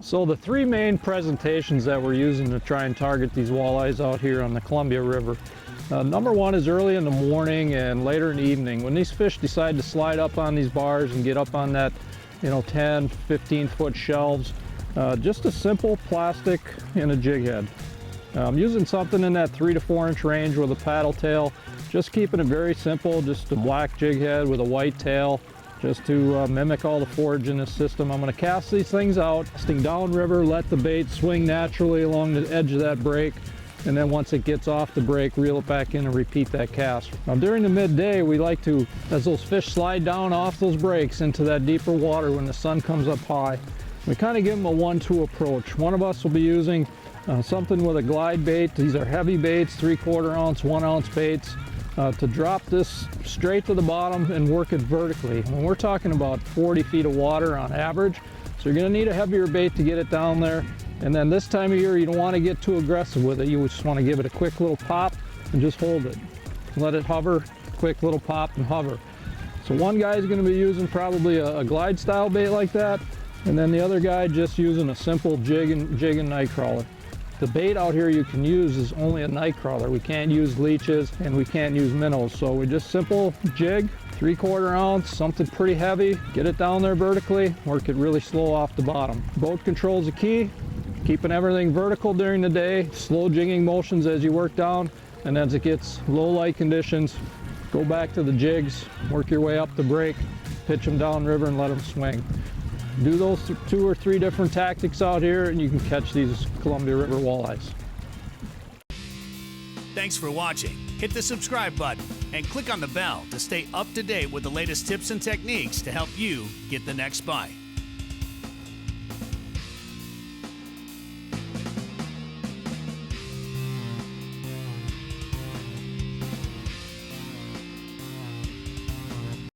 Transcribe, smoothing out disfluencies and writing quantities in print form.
So the three main presentations that we're using to try and target these walleyes out here on the Columbia River. Number one is early in the morning and later in the evening. When these fish decide to slide up on these bars and get up on that, 10, 15 foot shelves, just a simple plastic and a jig head. I'm using something in that 3 to 4 inch range with a paddle tail, just keeping it very simple, just a black jig head with a white tail, just to mimic all the forage in this system. I'm going to cast these things out, casting downriver, let the bait swing naturally along the edge of that break, and then once it gets off the break, reel it back in and repeat that cast. Now during the midday, we like to, as those fish slide down off those breaks into that deeper water when the sun comes up high, we kind of give them a 1-2 approach. One of us will be using something with a glide bait. These are heavy baits, 3/4 ounce, 1 ounce baits, to drop this straight to the bottom and work it vertically. When we're talking about 40 feet of water on average, so you're going to need a heavier bait to get it down there. And then this time of year, you don't want to get too aggressive with it. You just want to give it a quick little pop and just hold it. Let it hover, quick little pop and hover. So one guy's going to be using probably a glide style bait like that, and then the other guy just using a simple jig and night crawler. The bait out here you can use is only a night crawler. We can't use leeches and we can't use minnows. So we just simple jig, 3/4 ounce, something pretty heavy, get it down there vertically, work it really slow off the bottom. Boat control's the key, keeping everything vertical during the day, slow jigging motions as you work down, and as it gets low light conditions, go back to the jigs, work your way up the break, pitch them downriver and let them swing. Do those 2 or 3 different tactics out here and you can catch these Columbia River walleyes. Thanks for watching. Hit the subscribe button and click on the bell to stay up to date with the latest tips and techniques to help you get the next bite.